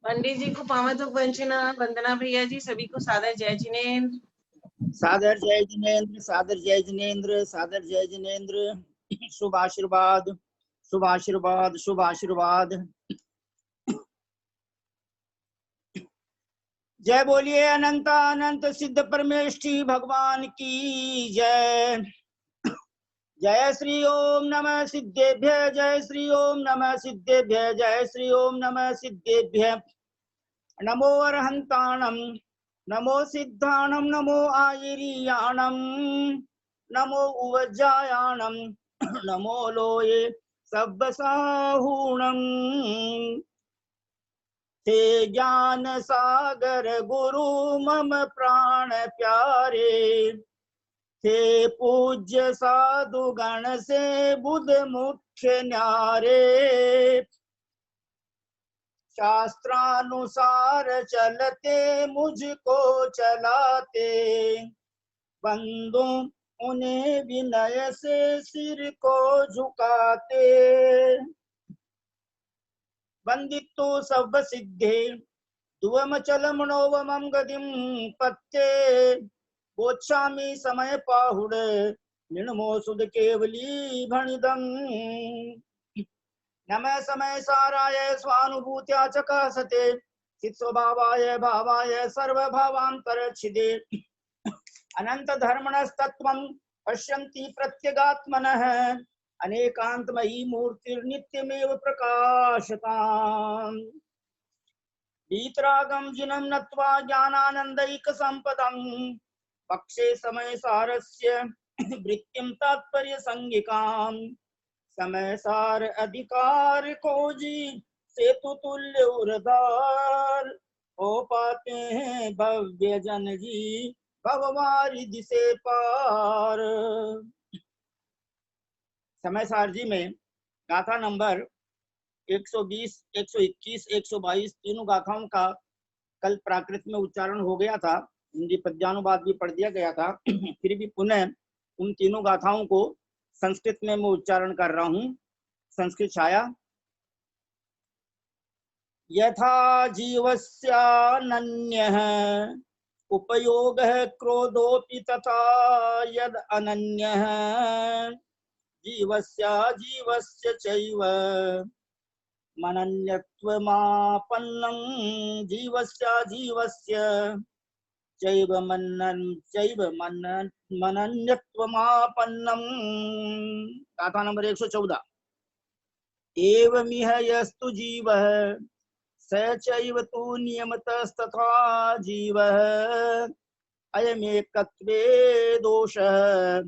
पंडित जी को पावत वंचना, वंदना भैया जी, सभी को सादर जय जिनेन्द्र। सादर जय जिनेन्द्र, सादर जय जिनेन्द्र, सादर जय जिनेन्द्र। शुभ आशीर्वाद, शुभ आशीर्वाद, शुभ आशीर्वाद। जय बोलिए अनंत अनंत सिद्ध परमेष्ठी भगवान की जय। जय श्री ओम नमः सिद्धेभ्य, जय श्री ओम नमः सिद्धेभ्य, जय श्री ओम नमः सिद्धेभ्य। नमो अरहंताणं, नमो सिद्धाणं, नमो आयिरीयाणं, नमो उवज्जायाणं, नमो लोये सब्बसाहूणं। हे ज्ञान सागर गुरु मम प्राण प्यारे, हे पूज्य साधु गण से बुध मुख्य न्यारे। शास्त्रानुसार चलते मुझको चलाते, बंदो उन्हें विनय से सिर को झुकाते। वंदितो सब सिद्धे दुवम चल मनोवमं गतिं पत्ते, बोच्छामि समय पाहुड निर्णमो सुध केवली भणिदं। नमः समय साराय स्वानुभूत्या चकासते, चित स्वभावाय भावाय सर्वभावान्तरच्छिदे। अनंत धर्मणस्तत्त्वं पश्यन्ति प्रत्यगात्मनः, अनेकान्तमयी मूर्तिर्नित्यमेव प्रकाशताम्। वीतरागं जिनं नत्वा ज्ञानानन्दैकसम्पदं, पक्षे समय सारस्य वृत्तिं तात्पर्य संज्ञिकाम्। समय सार अधिकार को जी सेतु तुल्य उरधार, हो पाते हैं भव्य जन जी भववारिधि से पार। समय सार जी में गाथा नंबर 120, 121, 122 तीनों गाथाओं का कल प्राकृत में उच्चारण हो गया था, हिंदी पद्यानुवाद भी पढ़ दिया गया था। फिर भी पुनः उन तीनों गाथाओं को संस्कृत में मैं उच्चारण कर रहा हूँ। संस्कृत छाया। यथा जीवस्यानन्यः उपयोगः क्रोधोऽपि, तथा यद अनन्यः जीवस्य चैव मनन्यत्वमापन्नं, जीवस्य चैव मनन्यत्वमापन्नं। गाथा नंबर 114। एवमिह यस्तु जीवः स चैव तु नियमतस्तथा जीवः, अयमेकत्वे दोषः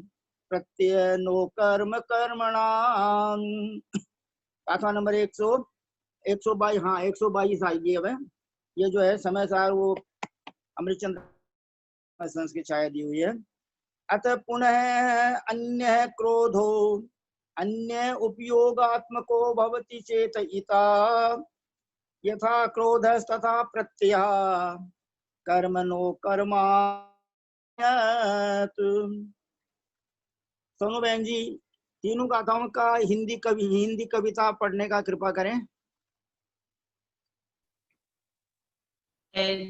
प्रत्यनो कर्म कर्मणाम्। गाथा नंबर 122। हाँ 122 आइए। अब ये जो है समय सार वो अमृतचंद्र संस्कृत छाया दी हुई है। अतः पुनः अन्य क्रोधो अन्य उपयोगात्मको भवति चेत इता, यथा क्रोधस्तथा प्रत्ययः कर्मणो कर्माण्यत्। सोनू बहन जी, तीनों गाथाओं का हिंदी कविता पढ़ने का कृपा करें।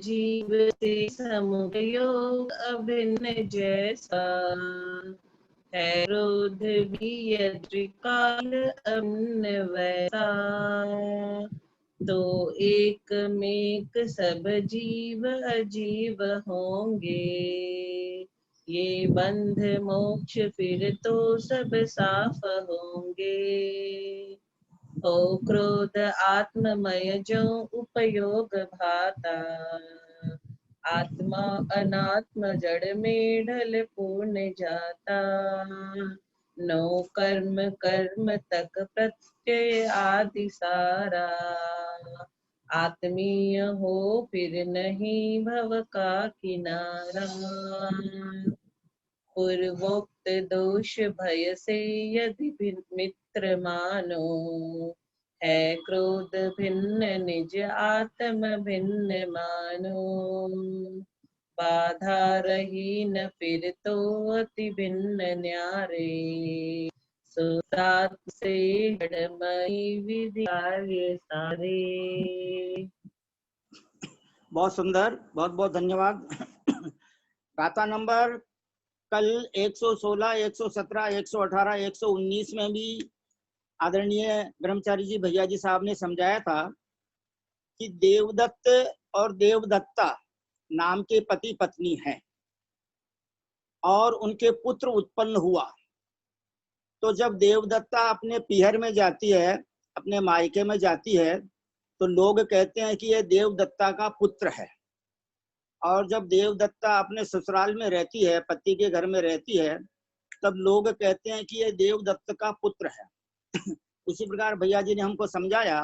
जीव से समुपयोग अभिन्न जैसा, है क्रोध भी त्रिकाल अन्न वैसा। तो एक मेक सब जीव अजीव होंगे, ये बंध मोक्ष फिर तो सब साफ होंगे। हो क्रोध आत्ममय जो उपयोग भाता, आत्मा अनात्म जड़ में ढल पूर्ण जाता। नो कर्म कर्म तक प्रत्यय आदि सारा, आत्मीय हो फिर नहीं भव का किनारा। पूर्वोक्त दोष भय से यदि मित्र मानो, है क्रोध भिन्न निज आत्म भिन्न मानो। बाधा रही न फिर तो अति भिन्न न्यारे, सुतात से जड़मई विद्यालय सारे। बहुत सुंदर, बहुत बहुत धन्यवाद। गाथा नंबर कल 116, 117, 118, 119 में भी आदरणीय ब्रह्मचारी जी भैया जी साहब ने समझाया था कि देवदत्त और देवदत्ता नाम के पति पत्नी हैं और उनके पुत्र उत्पन्न हुआ। तो जब देवदत्ता अपने पीहर में जाती है, अपने मायके में जाती है, तो लोग कहते हैं कि यह देवदत्ता का पुत्र है। और जब देवदत्ता अपने ससुराल में रहती है, पति के घर में रहती है, तब लोग कहते हैं कि यह देवदत्त का पुत्र है। उसी प्रकार भैया जी ने हमको समझाया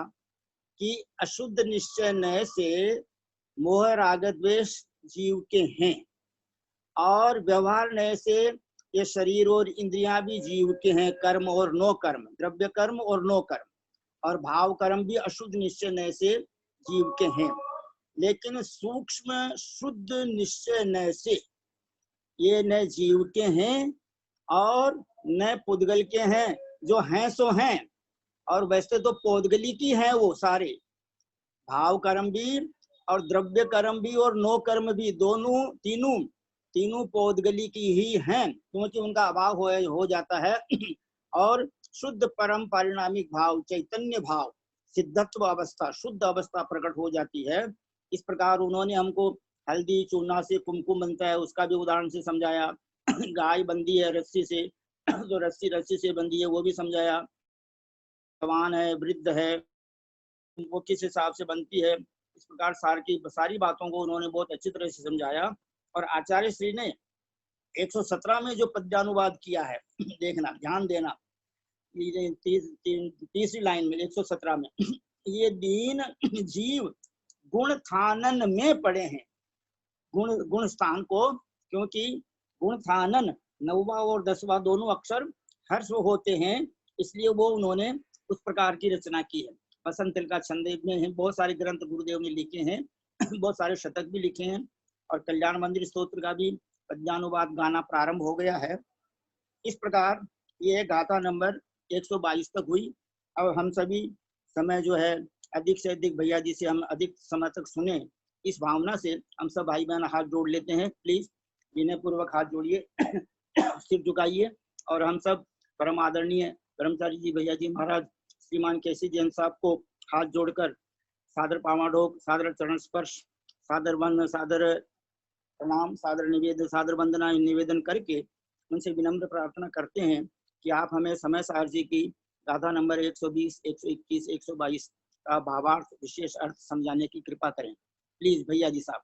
कि अशुद्ध निश्चय नय से मोह राग द्वेष जीव के हैं, और व्यवहार नय से ये शरीर और इंद्रियां भी जीव के हैं, कर्म और नो कर्म, द्रव्य कर्म और नो कर्म, और भाव कर्म भी अशुद्ध निश्चय नय से जीव के हैं। लेकिन सूक्ष्म शुद्ध निश्चय नय से ये न जीव के हैं और न पुद्गल के हैं, जो हैं सो हैं। और वैसे तो पौदगली की हैं वो सारे, भाव कर्म भी और द्रव्य कर्म भी और नो कर्म भी, दोनों तीनों पौदगली की ही हैं, क्योंकि उनका अभाव हो जाता है। और शुद्ध परम पारिणामिक भाव, चैतन्य भाव, सिद्धत्व अवस्था, शुद्ध अवस्था प्रकट हो जाती है। इस प्रकार उन्होंने हमको हल्दी चूना से कुमकुम बनता है, उसका भी उदाहरण से समझाया। गाय बंधी है रस्सी से, जो रस्सी से बंधी है वो भी समझाया। जवान है, वृद्ध है, वो किस हिसाब से बनती है, इस प्रकार सारी बातों को उन्होंने बहुत अच्छी तरह से समझाया। और आचार्य श्री ने 117 में जो पद्यानुवाद किया है, देखना, ध्यान देना, तीसरी लाइन में 117 में, ये दीन जीव गुण थानन में पड़े हैं। गुण स्थान को, क्योंकि गुण थानन 9वां और 10वां दोनों अक्षर हर्ष होते हैं, इसलिए वो उन्होंने उस प्रकार की रचना की है। बसंत तिल का छंद में है, बहुत सारे ग्रंथ गुरुदेव ने लिखे हैं, बहुत सारे शतक भी लिखे हैं, और कल्याण मंदिर स्तोत्र का भी पद्यानुवाद गाना प्रारंभ हो गया है। इस प्रकार ये गाथा नंबर 122 तक हुई। और हम सभी समय जो है अधिक से अधिक भैया जी से हम अधिक समय तक सुने, इस भावना से हम सब भाई बहन हाथ जोड़ लेते हैं। प्लीज विनय पूर्वक हाथ जोड़िए, सिर झुकाइए, और हम सब परम आदरणीय ब्रह्मचारी जी भैया जी महाराज श्रीमान केसी जैन साहब को हाथ जोड़कर सादर पावाडोक, सादर चरण स्पर्श, सादर वंदन, सादर प्रणाम, सादर निवेदन, सादर वंदना निवेदन करके उनसे विनम्र प्रार्थना करते हैं कि आप हमें समय सार जी की गाथा नंबर 120, 121, 122 का भावार्थ विशेष अर्थ समझाने की कृपा करें। प्लीज भैया जी साहब।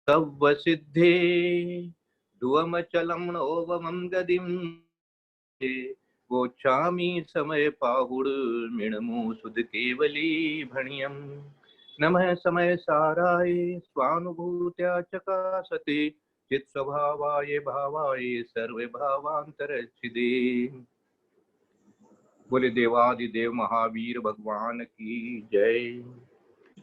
तव सिद्धे दुवमचलम ओवमं गदिम गोच्छामि समय पाहुड़ मिणमु सुध केवली भणियम नमः समय साराय स्वानुभूत्या चकासते चित स्वभावाय भावाय सर्व भावांतरच्छिदे। बोले देवादिदेव महावीर भगवान की जय।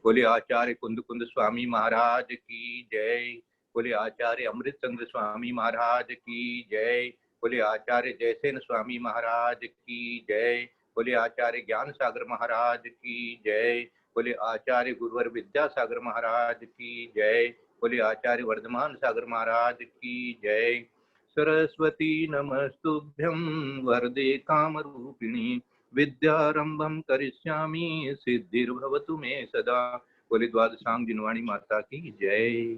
बोले आचार्य कुंद कुंद स्वामी महाराज की जय। बोले आचार्य अमृतचंद्र स्वामी महाराज की जय। बोले आचार्य जयसेन स्वामी महाराज की जय। बोले आचार्य ज्ञान सागर महाराज की जय। बोले आचार्य गुरुवर विद्यासागर महाराज की जय। बोले आचार्य वर्धमान सागर महाराज की जय। सरस्वती नमस्तुभ्यं वरदे कामरूपिणी विद्यारंभम करिष्यामि सिद्धिर्भवतु मे सदा। बोले द्वादशांग जिनवाणी माता की जय।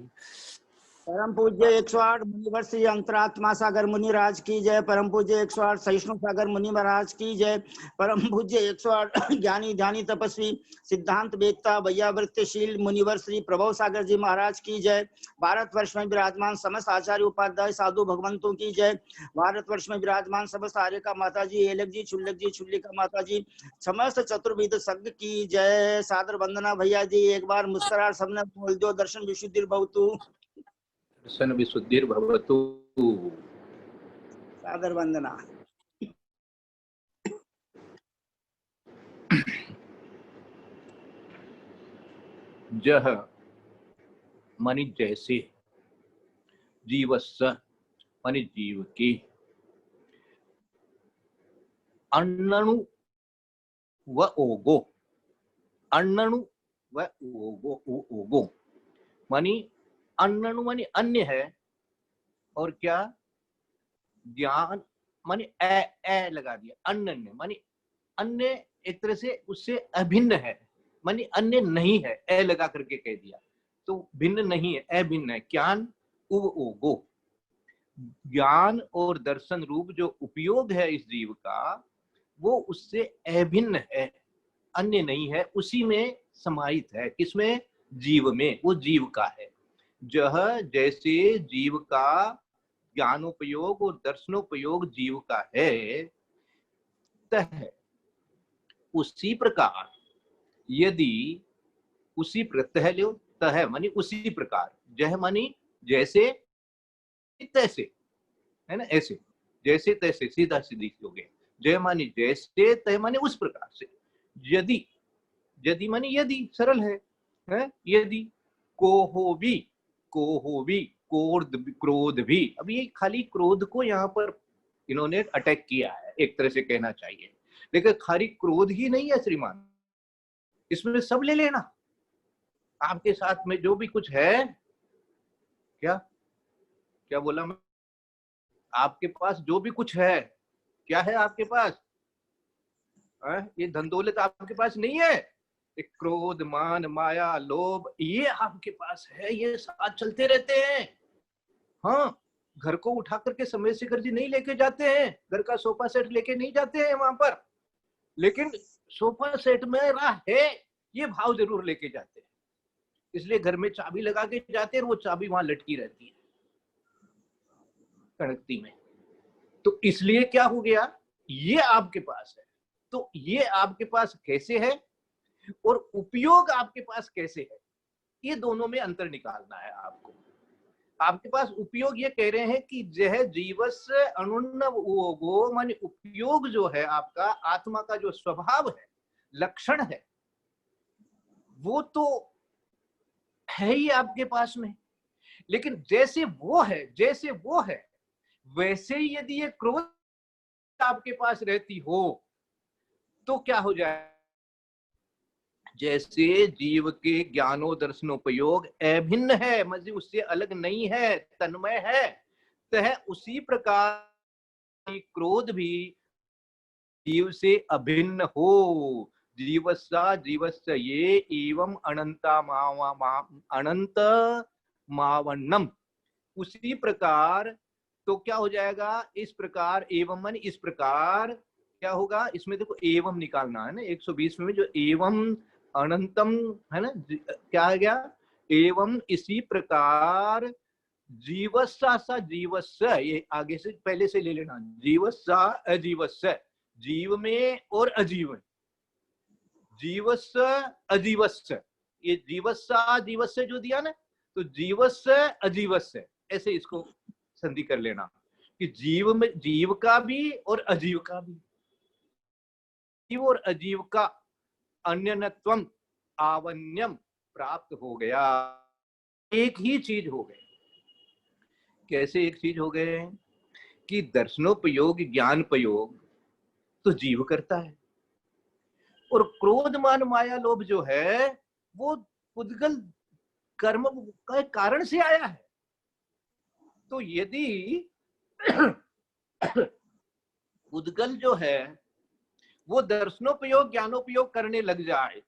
परम पूज्य 108 मुनिवर श्री अंतरात्मा सागर मुनि राज की जय। परम पूज्य 108 सहिष्णु सागर मुनि महाराज की जय। परम पूज्य 108 ज्ञानी ध्यानी तपस्वी सिद्धांत वेदता वैयावृत्तिशील मुनिवर श्री प्रभव सागर जी महाराज की जय। भारतवर्ष में विराजमान समस्त आचार्य उपाध्याय साधु भगवंतों की जय। भारतवर्ष में विराजमान समस्त आर्य का माता जी, एलक जी, छुल्लक जी, छुल्ली का माता जी, समस्त चतुर्विद संघ की जय। सादर वंदना भैया जी, एक बार मुस्कुरा सबने बोल दो, दर्शन विशुद्धि भवतु। सन विशुद्धिर्भवतु। सादर वंदना। जह मानी जैसे, जीवस्य मानी जीव की, अन्नणु व ओगो, अन्नणु व ओगो मानी अन्नणु मानी अन्य है, और क्या ज्ञान मानी ए लगा दिया, अन्य मानी अन्य एक तरह से उससे अभिन्न है, मानी अन्य नहीं है, ए लगा करके कह दिया तो भिन्न नहीं है, अभिन्न है। ज्ञान उव ओगो, ज्ञान और दर्शन रूप जो उपयोग है इस जीव का वो उससे अभिन्न है, अन्य नहीं है, उसी में समाहित है। किसमें? जीव में, वो जीव का है। जह जैसे जीव का ज्ञानोपयोग और दर्शनोपयोग जीव का है, तह उसी प्रकार यदि, उसी प्रत्यय लो, तह मानी उसी प्रकार, जह मानी जैसे तैसे, है ना, ऐसे जैसे तैसे, सीधा सीधी हो गया। जय मानी जैसे, तह मानी उस प्रकार से। यदि, यदि मानी यदि, सरल है? यदि कोहोवी, कोहोवी क्रोध भी, अब ये खाली क्रोध को यहाँ पर इन्होंने अटैक किया है, एक तरह से कहना चाहिए, लेकिन खाली क्रोध ही नहीं है श्रीमान, इसमें सब ले लेना। आपके साथ में जो भी कुछ है, क्या क्या बोला मैं, आपके पास जो भी कुछ है, क्या है आपके पास? ये धन दौलत आपके पास नहीं है, एक क्रोध मान माया लोभ ये आपके पास है, ये साथ चलते रहते हैं। हाँ, घर को उठा करके समय शेखर जी नहीं लेके जाते हैं, घर का सोफा सेट लेके नहीं जाते हैं वहां पर, लेकिन सोफा सेट में रहा है ये भाव जरूर लेके जाते हैं। इसलिए घर में चाबी लगा के जाते हैं और वो चाबी वहां लटकी रहती है कड़कती में। तो इसलिए क्या हो गया, ये आपके पास है, तो ये आपके पास कैसे है और उपयोग आपके पास कैसे है, ये दोनों में अंतर निकालना है आपको। आपके पास उपयोग ये कह रहे हैं कि जह जीवस्य अनुन्नव ओगो, माने उपयोग जो है आपका आत्मा का जो स्वभाव है, लक्षण है, वो तो है ही आपके पास में, लेकिन जैसे वो है, जैसे वो है वैसे ही यदि ये क्रोध आपके पास रहती हो तो क्या हो जाए, जैसे जीव के ज्ञानो दर्शनोपयोग अभिन्न है, मतलब उससे अलग नहीं है, तन्मय है, तह उसी प्रकार क्रोध भी जीव से अभिन्न हो। जीवस्सा जीवस्य ये एवं अनंता अनंत मावन्नम, उसी प्रकार, तो क्या हो जाएगा, इस प्रकार, एवं मन इस प्रकार क्या होगा, इसमें देखो एवं निकालना है ना, 120 में जो एवं अनंतम है ना, क्या आ गया, एवं इसी प्रकार जीवस्सा सा जीवस्य, ये आगे से पहले से ले लेना, जीवस्सा अजीवस्य, जीव में और अजीव में, जीवस्य अजीवस्य, ये जीवस्सा जीवस्य जो दिया ना, तो जीवस्य अजीवस्य, ऐसे इसको संधि कर लेना कि जीव में, जीव का भी और अजीव का भी, जीव और अजीव का अन्यनत्वम आवन्यम प्राप्त हो गया, एक ही चीज हो गए। कैसे एक चीज हो गए कि दर्शनोपयोग ज्ञानपयोग तो जीव करता है, और क्रोध मान माया लोभ जो है वो उद्गल कर्म का कारण से आया है। तो यदि उद्गल जो है वो दर्शनोपयोग ज्ञानोपयोग करने लग जाए,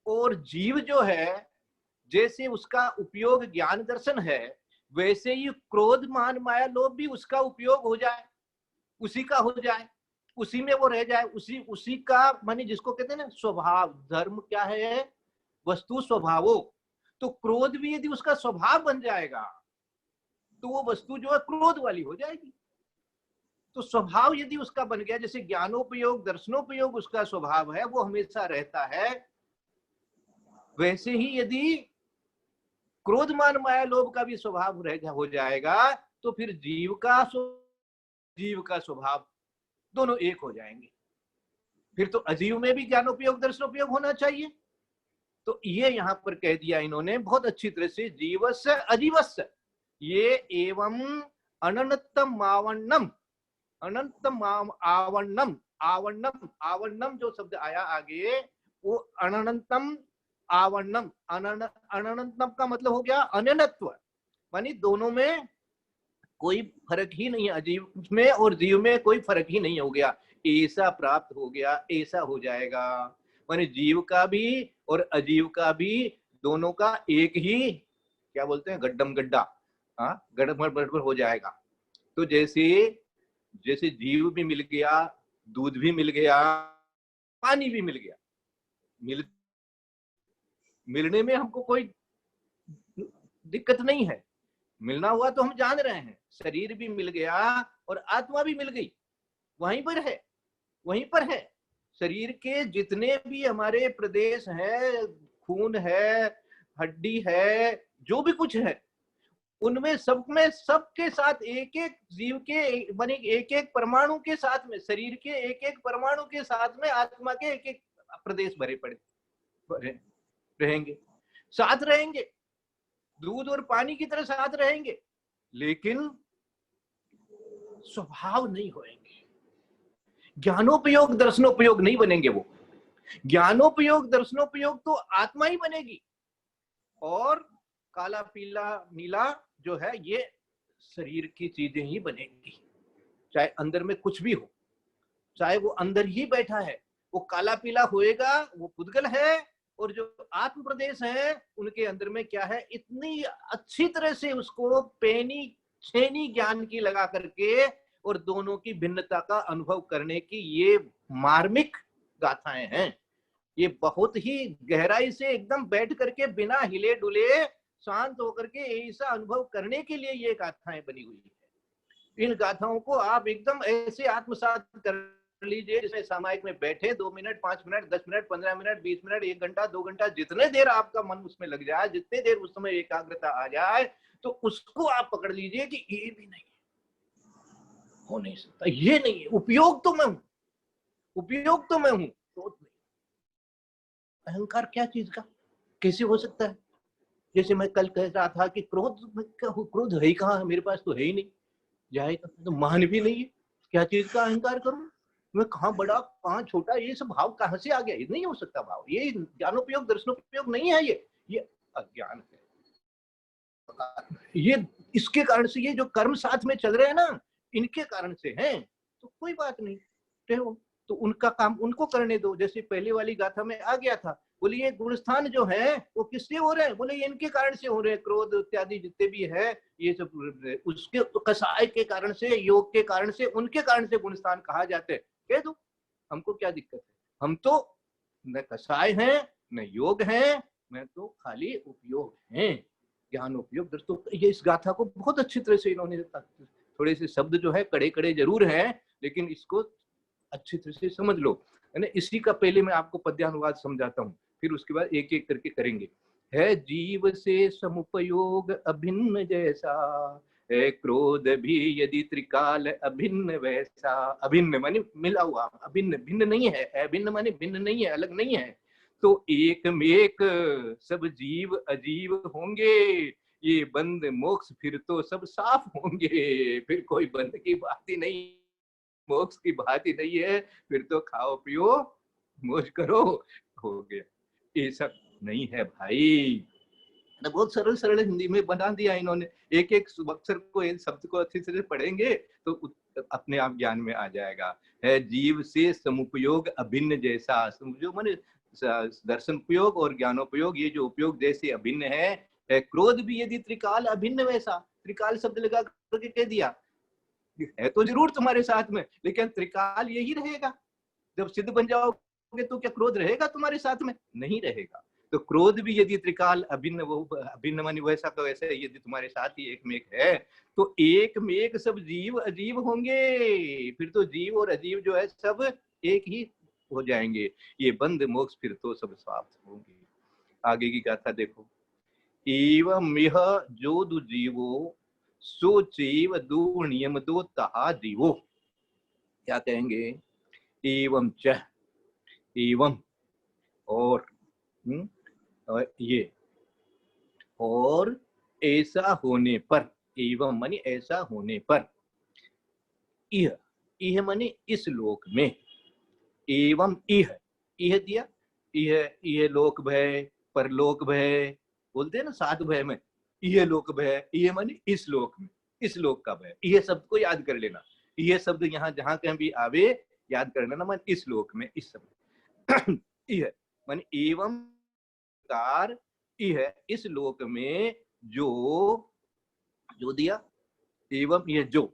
और जीव जो है जैसे उसका उपयोग ज्ञान दर्शन है, वैसे ही क्रोध मान माया लोभ भी उसका उपयोग हो जाए, उसी का हो जाए, उसी में वो रह जाए, उसी का माने जिसको कहते हैं ना स्वभाव, धर्म क्या है, वस्तु स्वभावो, तो क्रोध भी यदि उसका स्वभाव बन जाएगा तो वो वस्तु जो है क्रोध वाली हो जाएगी। तो स्वभाव यदि उसका बन गया, जैसे ज्ञानोपयोग दर्शनोपयोग उसका स्वभाव है, वो हमेशा रहता है, वैसे ही यदि क्रोध मान माया लोभ का भी स्वभाव रह हो जाएगा, तो फिर जीव का स्वभाव दोनों एक हो जाएंगे। फिर तो अजीव में भी ज्ञानोपयोग दर्शनोपयोग होना चाहिए। तो ये यहाँ पर कह दिया इन्होंने बहुत अच्छी तरह से, जीवस्य अजीवस्य ये एवं अनंतम आवरणम, अनंतम आवरणम, आवरणम, आवरणम जो शब्द आया आगे वो अनंतम आवरणम, अनंतम का मतलब हो गया अनन्तत्व, मानी दोनों में कोई फर्क ही नहीं है, अजीव में और जीव में कोई फर्क ही नहीं हो गया, ऐसा प्राप्त हो गया, ऐसा हो जाएगा। माने जीव का भी और अजीव का भी दोनों का एक ही, क्या बोलते हैं, गड्ढम गड्ढा, हाँ गड़बड़ हो जाएगा। तो जैसे जीव भी मिल गया, दूध भी मिल गया, पानी भी मिल गया, मिलने में हमको कोई दिक्कत नहीं है, मिलना हुआ तो हम जान रहे हैं। शरीर भी मिल गया और आत्मा भी मिल गई, वहीं पर है, वहीं पर है। शरीर के जितने भी हमारे प्रदेश हैं, खून है, हड्डी है, जो भी कुछ है, उनमें सब में सबके साथ एक एक जीव के माने एक एक परमाणु के साथ में, शरीर के एक एक परमाणु के साथ में आत्मा के एक एक प्रदेश भरे पड़े रहेंगे, साथ रहेंगे, दूध और पानी की तरह साथ रहेंगे, लेकिन स्वभाव नहीं होएंगे, ज्ञानोपयोग दर्शनोपयोग नहीं बनेंगे। वो ज्ञानोपयोग दर्शनोपयोग तो आत्मा ही बनेगी, और काला पीला नीला जो है ये शरीर की चीजें ही बनेगी, चाहे अंदर में कुछ भी हो, चाहे वो अंदर ही बैठा है, वो काला पीला होएगा, वो पुद्गल है। और जो आत्म प्रदेश है उनके अंदर में क्या है, इतनी अच्छी तरह से उसको पेनी छेनी ज्ञान की लगा करके और दोनों की भिन्नता का अनुभव करने की ये मार्मिक गाथाएं हैं। ये बहुत ही गहराई से एकदम बैठ करके बिना हिले डुले शांत होकर के ऐसा अनुभव करने के लिए ये गाथाएं बनी हुई है। इन गाथाओं को आप एकदम ऐसे आत्मसात कर लीजिए जिसमें सामायिक में बैठे 2 minute 5 minute 10 minute 15 minute 20 minute 1 घंटा 2 घंटा, जितने देर आपका मन उसमें लग जाए, जितने देर उस समय एकाग्रता आ जाए, तो उसको आप पकड़ लीजिए कि ये भी नहीं हो नहीं सकता, ये नहीं है, उपयोग तो मैं हूं, उपयोग तो मैं हूं, क्रोध नहीं। अहंकार क्या चीज का, कैसे हो सकता है? जैसे मैं कल कह रहा था कि क्रोध है ही कहाँ, मेरे पास तो है ही नहीं, जाएगा तो मान भी नहीं है, क्या चीज का अहंकार करूं मैं, कहाँ बड़ा कहाँ छोटा, ये सब भाव कहाँ से आ गया? ये नहीं हो सकता भाव, ये ज्ञानोपयोग दर्शनोपयोग नहीं है, ये अज्ञान है। ये इसके कारण से ये जो कर्म साथ में चल रहे हैं ना, इनके कारण से हैं, तो कोई बात नहीं, तो उनका काम उनको करने दो। जैसे पहले वाली गाथा में आ गया था, बोले ये गुणस्थान जो है वो किससे हो रहे हैं, बोले ये इनके कारण से हो रहे हैं, क्रोध इत्यादि जितने भी है ये सब उसके कसाय के कारण से, योग के कारण से, उनके कारण से गुणस्थान कहा जाते हैं। कह दो, हमको क्या दिक्कत है, हम तो न कसाय हैं न योग हैं, मैं तो खाली उपयोग हैं, ज्ञान उपयोग। दोस्तों ये इस गाथा को बहुत अच्छी तरह से इन्होंने, थोड़े से शब्द जो है कड़े कड़े जरूर हैं, लेकिन इसको अच्छी तरह से समझ लो, है ना। इसी का पहले मैं आपको पद्यानुवाद समझाता हूँ, फिर उसके बाद एक एक करके करेंगे। है जीव से समुपयोग अभिन्न जैसा, है क्रोध भी यदि त्रिकाल अभिन्न वैसा। अभिन्न माने मिला हुआ, अभिन्न भिन्न नहीं है, अभिन्न माने भिन्न नहीं है, अलग नहीं है। तो एक में एक सब जीव अजीव होंगे, ये बंद मोक्ष फिर तो सब साफ होंगे। फिर कोई बंद की बात ही नहीं, मोक्ष की बात ही नहीं है, फिर तो खाओ पियो मौज करो, हो गया। ये सब नहीं है भाई, बहुत सरल सरल हिंदी में बना दिया इन्होंने। एक एक अक्षर को, इन शब्द को अच्छी तरह पढ़ेंगे तो अपने आप ज्ञान में आ जाएगा। है जीव से समुपयोग अभिन्न जैसा, जो माने दर्शन उपयोग और ज्ञानोपयोग, ये जो उपयोग जैसे अभिन्न है, क्रोध भी यदि त्रिकाल अभिन्न वैसा। त्रिकाल शब्द लगा करके कह दिया, है तो जरूर तुम्हारे साथ में, लेकिन त्रिकाल यही रहेगा। जब सिद्ध बन जाओगे तो क्या क्रोध रहेगा तुम्हारे साथ में? नहीं रहेगा। तो क्रोध भी यदि त्रिकाल अभिन्न, वो अभिन्न मानी वैसा तो वैसे यदि तुम्हारे साथ ही एक में एक है, तो एक में एक सब जीव अजीव होंगे। फिर तो जीव और अजीव जो है सब एक ही हो जाएंगे। ये बंद मोक्ष फिर तो सब समाप्त होंगे। आगे की गाथा देखो। एवं यह जो दु जीवो सो चैव दो नियम दो तहा जीवो। क्या कहेंगे? एवं च, एवं और ये, और ऐसा होने पर, एवं मानी ऐसा होने पर, यह मानी इस लोक में, एवं यह दिया, यह लोक भय, परलोक भय, बोलते हैं ना सात भय में, यह लोक भय, यह मानी इस लोक में, इस लोक का भय। यह शब्द को याद कर लेना, यह शब्द यहाँ जहां कहीं भी आवे याद कर लेना, मान इस लोक में, इस समय यह मान एवं कार, यह इस लोक में जो दिया, एवं यह जो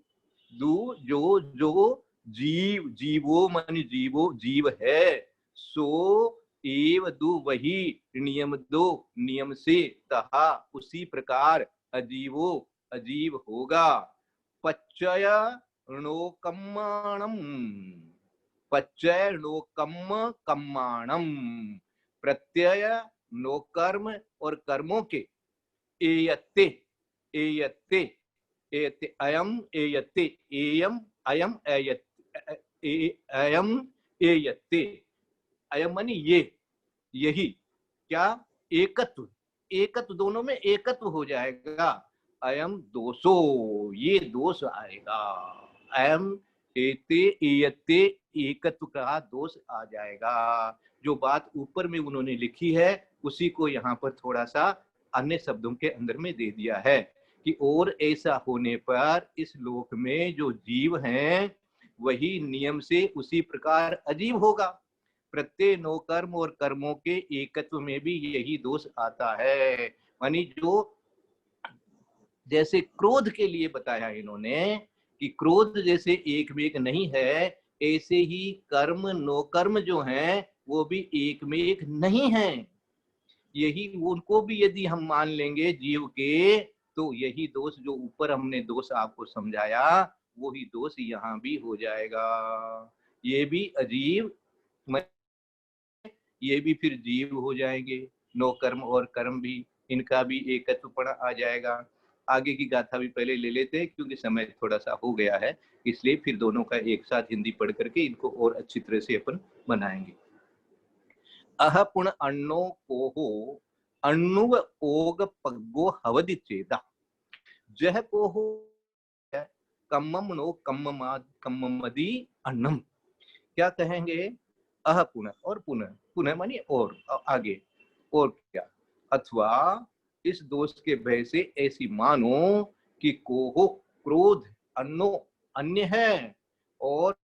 जीव, जीवो मानी जीवो, जीव है, सो एव दो वही, नियम दो नियम से, तहा उसी प्रकार, अजीवो अजीव होगा। पच्चय णोकम्माणम, पच्चय णोकम्म कम्माणम, प्रत्यय नो कर्म और कर्मों के, एयत्ते एयत्ते एयत्ते अयम एयत्ते एयम अयम एयत्ते अयम एयत्ते, अयम मानी ये, यही, क्या? एकत्व, एकत्व, दोनों में एकत्व हो जाएगा। अयम दोषो, ये दोष आएगा, अयम एते एयत्ते, एकत्व का दोष आ जाएगा। जो बात ऊपर में उन्होंने लिखी है उसी को यहाँ पर थोड़ा सा अन्य शब्दों के अंदर में दे दिया है कि और ऐसा होने पर इस लोक में जो जीव हैं वही नियम से उसी प्रकार अजीव होगा। प्रत्यय नो कर्म और कर्मों के एकत्व में भी यही दोष आता है। मानी जो जैसे क्रोध के लिए बताया इन्होंने कि क्रोध जैसे एक में एक नहीं है, ऐसे ही कर्म नो कर्म जो हैं वो भी एक में एक नहीं है। यही उनको भी यदि हम मान लेंगे जीव के, तो यही दोष जो ऊपर हमने दोष आपको समझाया वही दोष यहाँ भी हो जाएगा। ये भी अजीव, ये भी फिर जीव हो जाएंगे, नो कर्म और कर्म भी, इनका भी एकत्वपना आ जाएगा। आगे की गाथा भी पहले ले लेते हैं क्योंकि समय थोड़ा सा हो गया है, इसलिए फिर दोनों का एक साथ हिंदी पढ़ करके इनको और अच्छी तरह से अपन बनाएंगे। अह पुण अन्नो कोहो अन्नुव ओग पग्गो हवदि चेदा, जह कोहो कम्मम नो कम्ममदी अन्नम। क्या कहेंगे? अह पुनः, और पुनः, पुनः मानी और आगे, और क्या? अथवा इस दोष के भय से ऐसी मानो कि कोहो क्रोध अन्नो अन्य है, और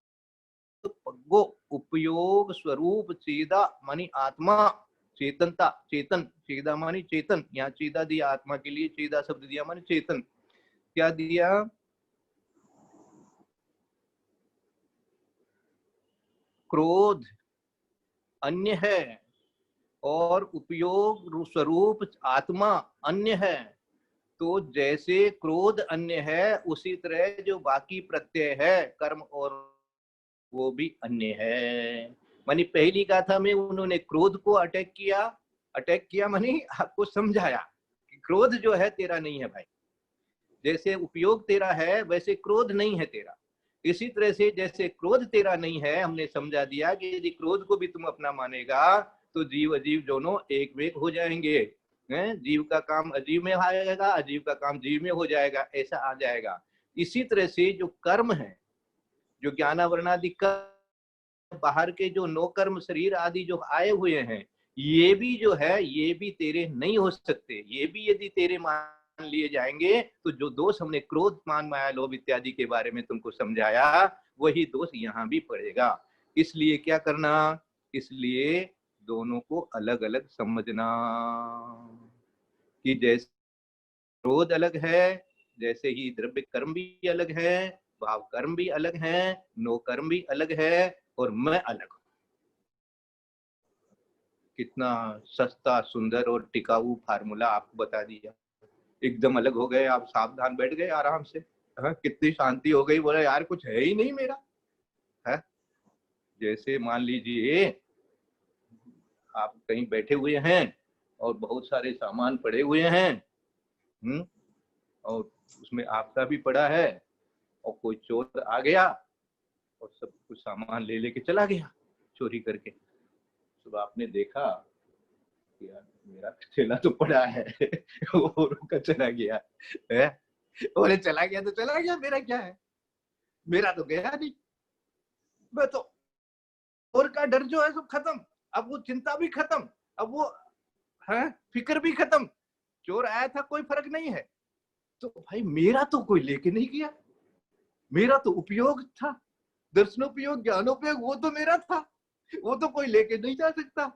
पग्गो उपयोग स्वरूप चेदा मानी आत्मा, चेतनता, चेतन, चेदा मानी चेतन, यहाँ चेदा दिया आत्मा के लिए, चेदा शब्द दिया मानी चेतन। क्या दिया? क्रोध अन्य है और उपयोग स्वरूप आत्मा अन्य है। तो जैसे क्रोध अन्य है उसी तरह जो बाकी प्रत्यय है कर्म और वो भी अन्य है। मानी पहली गाथा में उन्होंने क्रोध को अटैक किया मानी आपको समझाया कि क्रोध जो है तेरा नहीं है भाई, जैसे उपयोग तेरा है वैसे क्रोध नहीं है तेरा। इसी तरह से जैसे क्रोध तेरा नहीं है, हमने समझा दिया कि यदि क्रोध को भी तुम अपना मानेगा तो जीव अजीव दोनों एक में हो जाएंगे। जीव का काम अजीव में आएगा, अजीव का काम जीव में हो जाएगा, ऐसा आ जाएगा। इसी तरह से जो कर्म है, जो ज्ञानावरणादि बाहर के जो नो कर्म शरीर आदि जो आए हुए हैं, ये भी जो है ये भी तेरे नहीं हो सकते। ये भी यदि तेरे मान लिए जाएंगे तो जो दोष हमने क्रोध मान माया लोभ इत्यादि के बारे में तुमको समझाया वही दोष यहाँ भी पड़ेगा। इसलिए क्या करना? इसलिए दोनों को अलग अलग समझना कि जैसे क्रोध अलग है, जैसे ही द्रव्य कर्म भी अलग है, भाव कर्म भी अलग है, नो कर्म भी अलग है, और मैं अलग हूं। कितना सस्ता सुंदर और टिकाऊ फार्मूला आपको बता दिया। एकदम अलग हो गए आप, सावधान बैठ गए आराम से। कितनी शांति हो गई, बोला यार कुछ है ही नहीं मेरा है। जैसे मान लीजिए आप कहीं बैठे हुए हैं और बहुत सारे सामान पड़े हुए हैं, और उसमें आपका भी पड़ा है, और कोई चोर आ गया और सब कुछ सामान ले लेके चला गया चोरी करके। तो आपने देखा कि यार मेरा थैला तो पड़ा है औरों का चला गया है। बोले चला गया तो चला गया, मेरा क्या है, मेरा तो गया नहीं। मैं तो और का डर जो है सब खत्म, अब वो चिंता भी खत्म, अब वो है फिक्र भी खत्म। चोर आया था कोई फर्क नहीं है, तो भाई मेरा तो कोई लेके नहीं गया, मेरा तो उपयोग था, दर्शनोपयोग ज्ञानोपयोग वो तो मेरा था, वो तो कोई लेके नहीं जा सकता।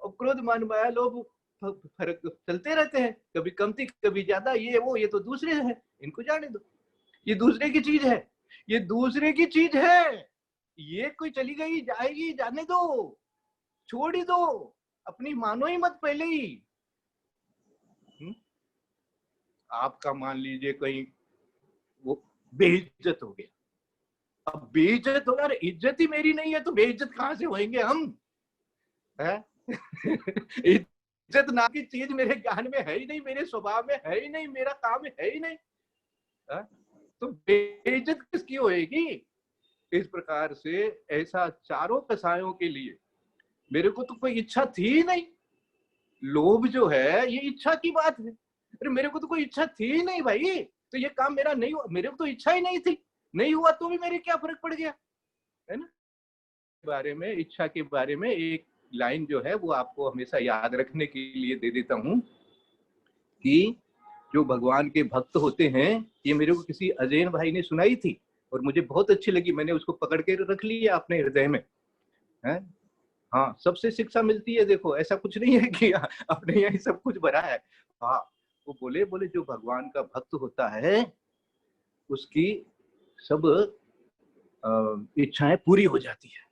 और क्रोध मान माया लोभ फर्क चलते रहते हैं, कभी कमती कभी ज्यादा, ये वो ये तो दूसरे हैं, इनको जाने दो, ये दूसरे की चीज है, ये दूसरे की चीज है, ये कोई चली गई जाएगी, जाने दो, छोड़ ही दो, अपनी मानो ही मत पहले ही। आपका मान लीजिए कहीं वो बेइज्जत हो गया, अब बेइज्जत हो यार, इज्जत ही मेरी नहीं है तो बेइज्जत कहां से होंगे हम, है? इज्जत नाम की चीज मेरे ज्ञान में है ही नहीं, मेरे स्वभाव में है ही नहीं, मेरा काम में है ही नहीं, है? तो बेइज्जत किसकी होएगी? इस प्रकार से ऐसा चारों कसायों के लिए मेरे को तो कोई इच्छा थी ही नहीं। लोभ जो है ये इच्छा की बात है, अरे मेरे को तो कोई इच्छा थी ही नहीं भाई, तो ये काम मेरा नहीं हुआ, मेरे को तो इच्छा ही नहीं थी, नहीं हुआ तो भी मेरे क्या फर्क पड़ गया, है ना। बारे में इच्छा के बारे में एक लाइन जो है वो आपको हमेशा याद रखने के लिए दे देता हूं कि जो भगवान के भक्त होते हैं, ये मेरे को किसी अजैन भाई ने सुनाई थी और मुझे बहुत अच्छी लगी, मैंने उसको पकड़ के रख लिया अपने हृदय में, है। हाँ, सबसे शिक्षा मिलती है, देखो ऐसा कुछ नहीं है कि अपने यहाँ सब कुछ भरा है। हाँ, वो बोले जो भगवान का भक्त होता है उसकी सब इच्छाएं पूरी हो जाती है।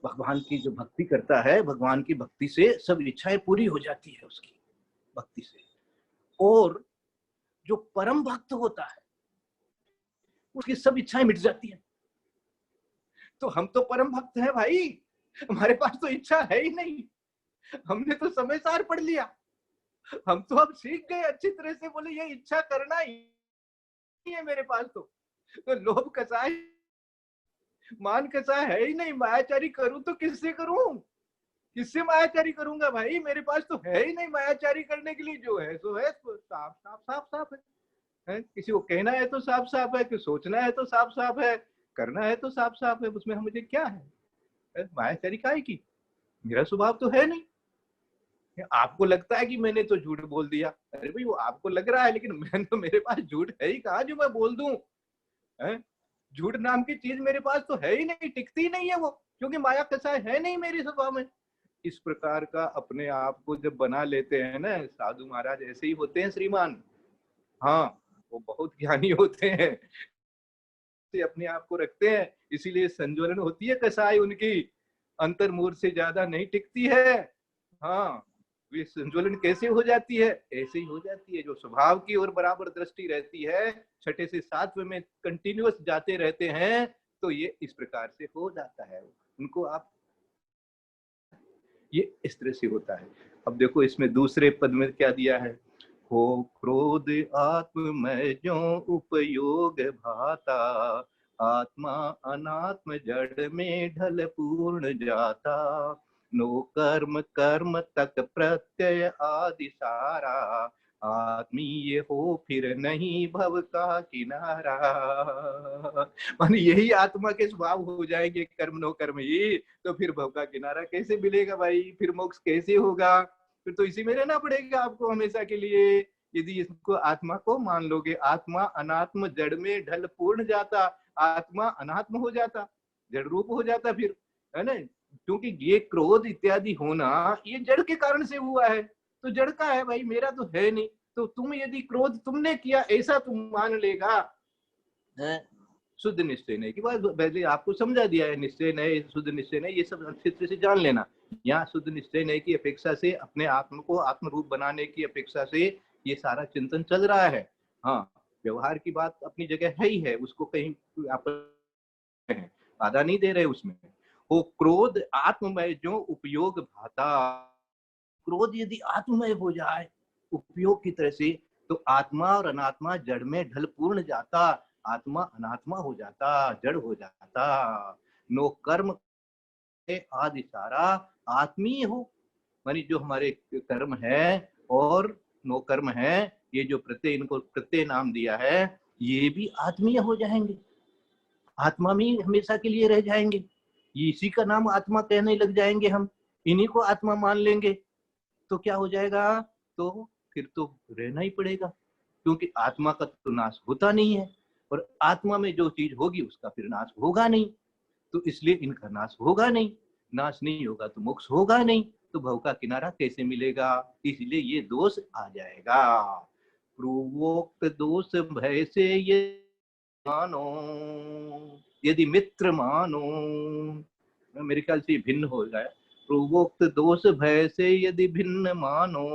भगवान की जो भक्ति करता है, भगवान की भक्ति से सब इच्छाएं पूरी हो जाती है उसकी भक्ति से। और जो परम भक्त होता है उसकी सब इच्छाएं मिट जाती हैं। तो हम तो परम भक्त हैं भाई, हमारे पास तो इच्छा है ही नहीं, हमने तो समय सार पढ़ लिया, हम तो अब सीख गए अच्छी तरह से, बोले ये इच्छा करना ही है मेरे पास, तो लोभ कसाय मान कसाय है ही नहीं, मायाचारी करूं तो किससे करूं, किससे मायाचारी करूंगा भाई, मेरे पास तो है ही नहीं मायाचारी करने के लिए, जो है सो है, साफ साफ साफ साफ है। किसी को कहना है तो साफ साफ है, कि सोचना है तो साफ साफ है, करना है तो साफ साफ है, उसमें मुझे क्या है मायाचारी काहे की, मेरा स्वभाव तो है नहीं। आपको लगता है कि मैंने तो झूठ बोल दिया, अरे भाई वो आपको लग रहा है, लेकिन मैं तो, मेरे पास झूठ है ही कहाँ जो मैं बोल दूं, है? झूठ नाम की चीज मेरे पास तो है ही नहीं, टिकती नहीं है वो, क्योंकि माया कसाय है नहीं मेरे स्वभाव में। इस प्रकार का अपने आप को जब बना लेते हैं ना, साधु महाराज ऐसे ही होते हैं श्रीमान, हाँ वो बहुत ज्ञानी होते हैं, अपने आप को रखते हैं, इसीलिए संज्वलन होती है कसाई उनकी, अंतर्मूर्त से ज्यादा नहीं टिकती है। हाँ, वे संज्वलन कैसे हो जाती है, ऐसे ही हो जाती है, जो स्वभाव की ओर बराबर दृष्टि रहती है, छठे से सातवें में कंटिन्यूअस जाते रहते हैं, तो ये इस प्रकार से हो जाता है उनको। आप ये इस तरह से होता है। अब देखो इसमें दूसरे पद में क्या दिया है, हो क्रोध आत्ममय जो उपयोग भाता, आत्मा अनात्म जड़ में ढल पूर्ण जाता, नो कर्म कर्म तक प्रत्यय आदि सारा, आत्मीय हो फिर नहीं भव का किनारा। मान यही आत्मा के स्वभाव हो जाएंगे कर्म नो कर्म ही, तो फिर भव का किनारा कैसे मिलेगा भाई, फिर मोक्ष कैसे होगा, फिर तो इसी में रहना पड़ेगा आपको हमेशा के लिए, यदि इसको आत्मा को मान लोगे। आत्मा अनात्म जड़ में ढल पूर्ण जाता, आत्मा अनात्म हो जाता, जड़ रूप हो जाता फिर, है ना। क्योंकि ये क्रोध इत्यादि होना ये जड़ के कारण से हुआ है, तो जड़ का है भाई, मेरा तो है नहीं। तो तुम यदि क्रोध तुमने किया ऐसा तुम मान लेगा, शुद्ध निश्चय नहीं की बात पहले आपको समझा दिया है, निश्चय नहीं शुद्ध निश्चय नहीं ये सब अच्छे तरह से जान लेना। यहाँ शुद्ध निश्चय नहीं की अपेक्षा से, अपने आत्म को आत्मरूप बनाने की अपेक्षा से ये सारा चिंतन चल रहा है। हाँ, व्यवहार की बात अपनी जगह है ही है, उसको कहीं आप बाधा नहीं दे रहे उसमें। वो क्रोध आत्ममय जो उपयोग भाता, क्रोध यदि आत्ममय हो जाए उपयोग की तरह से, तो आत्मा और अनात्मा जड़ में ढल पूर्ण जाता, आत्मा अनात्मा हो जाता, जड़ हो जाता। नो कर्म आदि सारा आत्मीय हो, मानी जो हमारे कर्म है और नो कर्म है, ये जो प्रत्यय, इनको प्रत्यय नाम दिया है, ये भी आत्मीय हो जाएंगे, आत्मा में हमेशा के लिए रह जाएंगे। इसी का नाम आत्मा कहने लग जाएंगे हम, इन्हीं को आत्मा मान लेंगे, तो क्या हो जाएगा? तो फिर तो रहना ही पड़ेगा, क्योंकि आत्मा का तो नाश होता नहीं है, और आत्मा में जो चीज होगी उसका फिर नाश होगा नहीं, तो इसलिए इनका नाश होगा नहीं, नाश नहीं होगा तो मोक्ष होगा नहीं, तो भव का किनारा कैसे मिलेगा? इसलिए ये दोष आ जाएगा। पूर्वोक्त दोष भय से ये मानो, यदि मित्र मानो, मेरे ख्याल से भिन्न हो जाए। पूर्वोक्त दोष भय से यदि भिन्न मानो,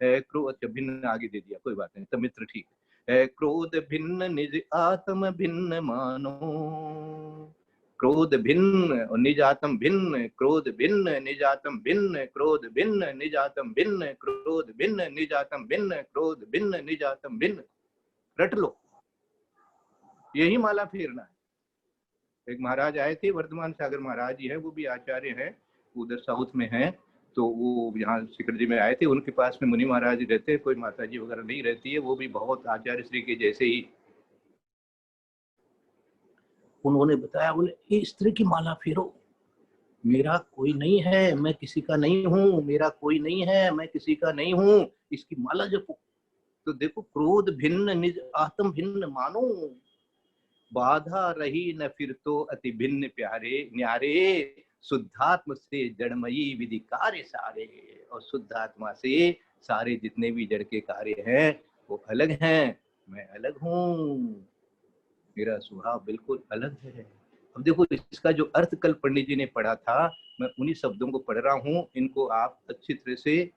क्रोध भिन्न आगे दे दिया, कोई बात नहीं, तो मित्र ठीक है। क्रोध भिन्न निज आत्म भिन्न मानो, क्रोध भिन्न और निजातम भिन्न, क्रोध भिन्न निजातम भिन्न, क्रोध भिन्न निजातम भिन्न, क्रोध भिन्न निजातम भिन्न, क्रोध भिन्न निजातम भिन्न। रट लो, यही माला फेरना है। एक महाराज आए थे, वर्धमान सागर महाराज जी है, वो भी आचार्य हैं, उधर साउथ में हैं, तो वो यहाँ शिखर जी में आए थे। उनके पास में मुनि महाराज रहते हैं, कोई माता जी वगैरह नहीं रहती है, वो भी बहुत आचार्य श्री के जैसे ही। उन्होंने बताया, बोले इस तरह की माला फेरो, मेरा कोई नहीं है, मैं किसी का नहीं हूँ, मेरा कोई नहीं है, मैं किसी का नहीं हूँ, इसकी माला जपो। तो देखो, क्रोध भिन्न निज आत्म भिन्न मानो, बाधा रही न फिर तो अति भिन्न प्यारे न्यारे, शुद्धात्म से जड़मयी विधि कार्य सारे। और शुद्धात्मा से सारे जितने भी जड़ के कार्य हैं वो अलग हैं, मैं अलग हूँ, मेरा स्वभाव बिल्कुल अलग है। अब देखो, इसका जो अर्थ कल पंडित जी ने पढ़ा था, मैं उन्हीं शब्दों को पढ़ रहा हूँ, इनको आप अच्छी तरह से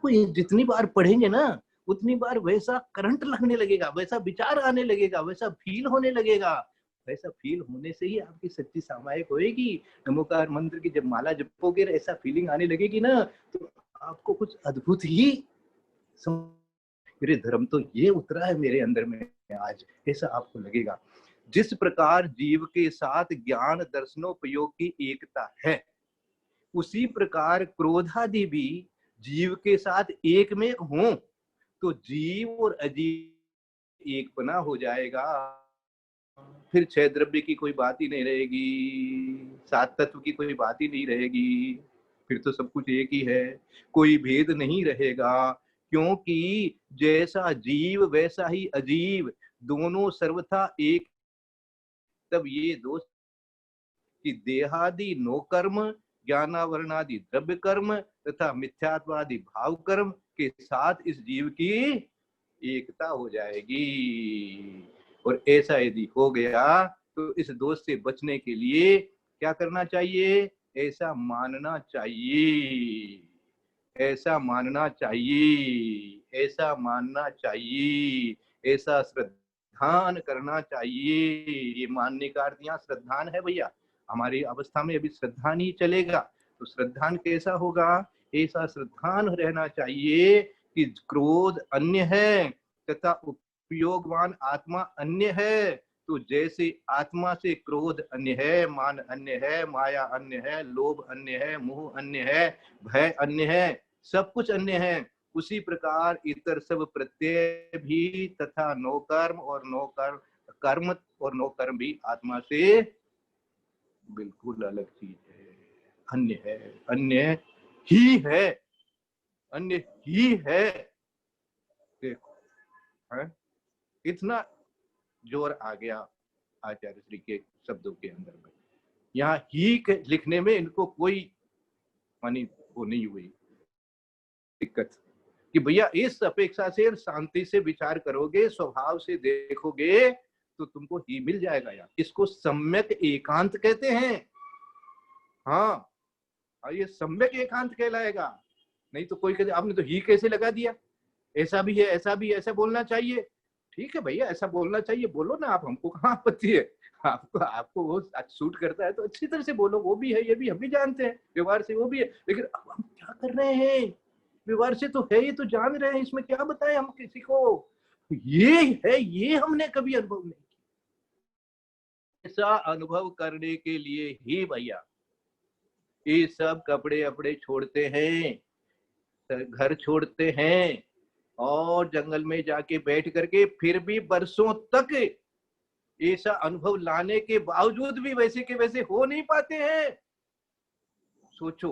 जितनी बार पढ़ेंगे ना, उतनी बार वैसा करंट लगने लगेगा, वैसा विचार आने लगेगा, वैसा फील होने लगेगा। वैसा फील होने से ही आपकी सच्ची सामायिक होएगी। नमोकार मंत्र की जब माला जपोगे, ऐसा फीलिंग आने लगेगी ना, तो आपको कुछ अद्भुत ही मेरे धर्म तो ये उतरा है मेरे अंदर में आज, ऐसा आपको लगेगा। जिस प्रकार जीव के साथ ज्ञान दर्शनोपयोग की एकता है, उसी प्रकार क्रोधादि भी जीव के साथ एक में हों, तो जीव और अजीव एक बना हो जाएगा। फिर छह द्रव्य की कोई बात ही नहीं रहेगी, सात तत्व की कोई बात ही नहीं रहेगी, फिर तो सब कुछ एक ही है, कोई भेद नहीं रहेगा। क्योंकि जैसा जीव वैसा ही अजीव, दोनों सर्वथा एक। तब ये दोष कि देहादि नो कर्म, ज्ञानावरणादि द्रव्य कर्म तथा मिथ्यात्वादि भाव कर्म के साथ इस जीव की एकता हो जाएगी। और ऐसा यदि हो गया तो इस दोष से बचने के लिए क्या करना चाहिए? ऐसा मानना चाहिए, ऐसा मानना चाहिए, ऐसा मानना चाहिए, ऐसा श्रद्धान करना चाहिए। ये मानने का अर्थ यहाँ श्रद्धान है भैया, हमारी अवस्था में अभी श्रद्धान ही चलेगा। तो श्रद्धान कैसा होगा? ऐसा श्रद्धान रहना चाहिए कि क्रोध अन्य है तथा उपयोगवान आत्मा अन्य है। तो जैसे आत्मा से क्रोध अन्य है, मान अन्य है, माया अन्य है, लोभ अन्य है, मोह अन्य है, भय अन्य है, सब कुछ अन्य है, उसी प्रकार इतर सब प्रत्यय भी तथा नो कर्म और नो कर्म और नो कर्म भी आत्मा से बिल्कुल अलग चीज है, अन्य है, अन्य ही है, अन्य ही है। देखो है? इतना जोर आ गया आचार्य श्री के शब्दों के अंदर में। यहाँ ही लिखने में इनको कोई मानी वो नहीं हुई दिक्कत कि भैया इस अपेक्षा से शांति से विचार करोगे, स्वभाव से देखोगे तो तुमको ही मिल जाएगा। यार इसको सम्यक एकांत कहते हैं। हाँ, और ये सम्यक एकांत कहलाएगा। नहीं तो कोई कहते आपने तो ही कैसे लगा दिया, ऐसा भी है, ऐसा भी, ऐसा बोलना चाहिए। ठीक है भैया, ऐसा बोलना चाहिए, बोलो ना आप, हमको कहाँ आपत्ति है। आपको वो सूट करता है तो अच्छी तरह से बोलो, वो भी है ये भी हम भी जानते हैं, व्यवहार से वो भी है, लेकिन अब हम क्या कर रहे हैं, व्यवहार से तो है, ये तो जान रहे हैं, इसमें क्या बताएं हम किसी को। ये है, ये हमने कभी अनुभव नहीं किया। ऐसा अनुभव करने के लिए ही भैया ये सब कपड़े अपड़े छोड़ते हैं, घर छोड़ते हैं और जंगल में जाके बैठ करके फिर भी बरसों तक ऐसा अनुभव लाने के बावजूद भी वैसे के वैसे हो नहीं पाते हैं। सोचो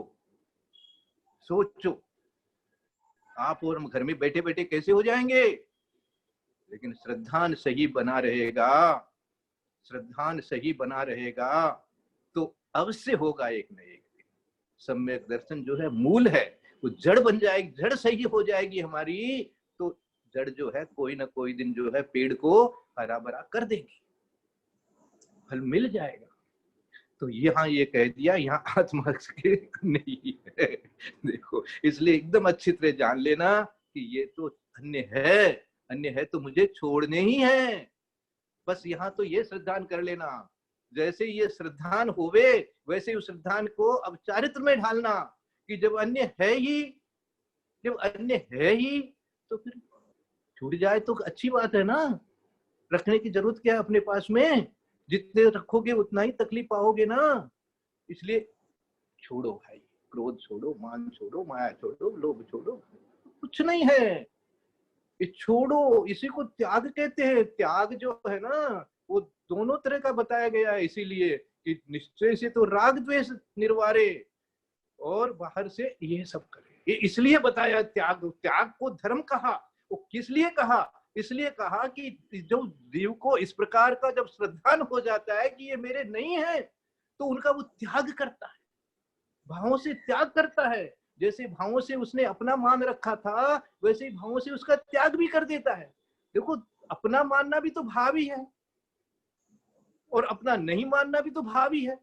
सोचो, आप और हम घर में बैठे बैठे कैसे हो जाएंगे। लेकिन श्रद्धान सही बना रहेगा, श्रद्धान सही बना रहेगा तो अवश्य होगा एक न एक दिन। सम्यक दर्शन जो है मूल है, वो जड़ बन जाएगी, जड़ सही हो जाएगी हमारी, तो जड़ जो है कोई ना कोई दिन जो है पेड़ को हरा भरा कर देगी, फल मिल जाएगा। तो यहाँ ये कह दिया, यहाँ आत्मा के नहीं है। देखो, इसलिए एकदम अच्छी तरह जान लेना कि ये तो अन्य है, अन्य है तो मुझे छोड़ने ही है। बस यहाँ तो ये श्रद्धान कर लेना, जैसे ये श्रद्धान होवे वैसे उस श्रद्धान को अब चारित्र में ढालना कि जब अन्य है ही, जब अन्य है ही तो फिर छूट जाए तो अच्छी बात है ना। रखने की जरूरत क्या है अपने पास में, जितने रखोगे उतना ही तकलीफ पाओगे ना। इसलिए छोड़ो भाई, क्रोध छोड़ो, मान छोड़ो, माया छोड़ो, लोभ छोड़ो, कुछ नहीं है, ये छोड़ो। इसी को त्याग कहते हैं। त्याग जो है ना वो दोनों तरह का बताया गया है, इसीलिए कि निश्चय से तो राग द्वेष निर्वारे और बाहर से ये सब करे, ये इसलिए बताया त्याग। त्याग को धर्म कहा, वो किस लिए कहा, इसलिए कहा कि जो जीव को इस प्रकार का जब श्रद्धान हो जाता है कि ये मेरे नहीं है, तो उनका वो त्याग करता है, भावों से त्याग करता है। जैसे भावों से उसने अपना मान रखा था, वैसे ही भावों से उसका त्याग भी कर देता है। देखो, अपना मानना भी तो भाव ही है और अपना नहीं मानना भी तो भाव ही है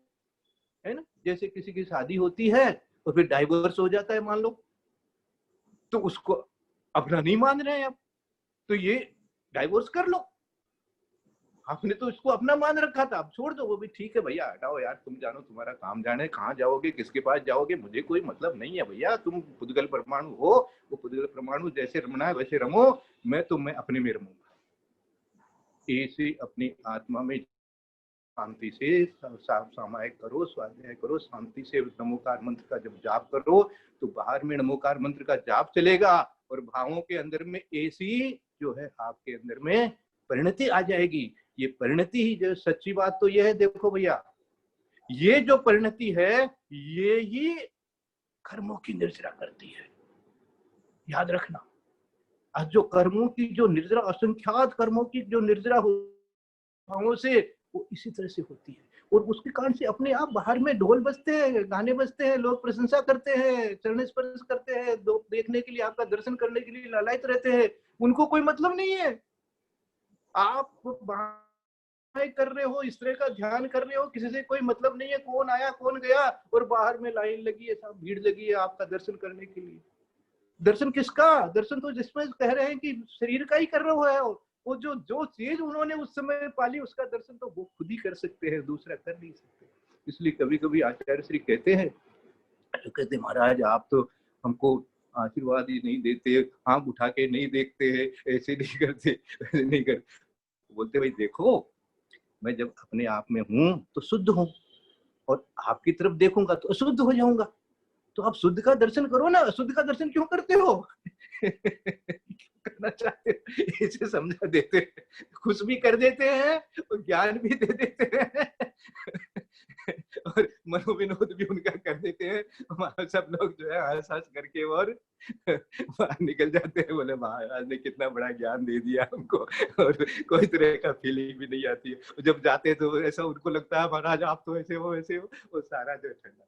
ना। जैसे किसी की शादी होती है और फिर डाइवोर्स हो जाता है मान लो, तो उसको अपना नहीं मान रहे हैं अब, तो ये डाइवोर्स कर लो, आपने तो इसको अपना मान रखा था, अब छोड़ दो। वो भी ठीक है भैया, हटाओ यार, तुम जानो, तुम्हारा काम जाने, कहाँ जाओगे, किसके पास जाओगे, मुझे कोई मतलब नहीं है भैया। तुम पुद्गल परमाणु हो, वो पुद्गल परमाणु जैसे रमना है वैसे रमो, मैं अपने में रमूंगा। ऐसे अपनी आत्मा में शांति से सामायिक करो, स्वाध्याय करो, शांति से नमोकार मंत्र का जब जाप करो तो बाहर में नमोकार मंत्र का जाप चलेगा और भावों के अंदर में ऐसी जो है आपके अंदर में परिणति आ जाएगी। ये परिणति ही जो सच्ची बात तो ये है, देखो भैया, ये जो परिणति है ये ही कर्मों की निर्जरा करती है, याद रखना। आज जो कर्मों की जो निर्जरा, असंख्यात कर्मों की जो निर्जरा भावों से, वो इसी तरह से होती है। और उसके कारण से अपने आप बाहर में ढोल बजते हैं, गाने बजते हैं, लोग प्रशंसा करते हैं, चरण स्पर्श करते हैं, लोग देखने के लिए, आपका दर्शन करने के लिए लालायित रहते हैं। उनको कोई मतलब नहीं है, आप कर रहे हो, इस तरह का ध्यान कर रहे हो, किसी से कोई मतलब नहीं है कौन आया कौन गया, और बाहर में लाइन लगी है, सब भीड़ लगी है आपका दर्शन करने के लिए। दर्शन किसका? दर्शन तो जिसमें कह रहे हैं कि शरीर का ही कर रहा है। वो जो चीज उन्होंने उस समय पाली उसका दर्शन तो वो खुद ही कर सकते हैं, दूसरा कर नहीं सकते। इसलिए कभी कभी आचार्य श्री कहते हैं, तो कहते महाराज आप तो हमको आशीर्वाद ही नहीं देते, आंख उठा के नहीं देखते हैं, ऐसे नहीं करते, ऐसे नहीं करते। बोलते भाई देखो, मैं जब अपने आप में हूं तो शुद्ध हूं, और आपकी तरफ देखूंगा तो अशुद्ध हो जाऊंगा। तो आप शुद्ध का दर्शन करो ना, अशुद्ध का दर्शन क्यों करते हो? करना चाहते हो, इसे समझा देते हैं, खुश भी कर देते हैं और ज्ञान भी दे देते हैं और मनोविनोद भी उनका कर देते हैं। हमारा सब लोग जो है हंस हंस करके और बाहर निकल जाते हैं, बोले महाराज ने कितना बड़ा ज्ञान दे दिया हमको, और कोई तरह का फीलिंग भी नहीं आती है। जब जाते हैं तो ऐसा उनको लगता है महाराज आप तो ऐसे हो वैसे हो, वो सारा जो ठंडा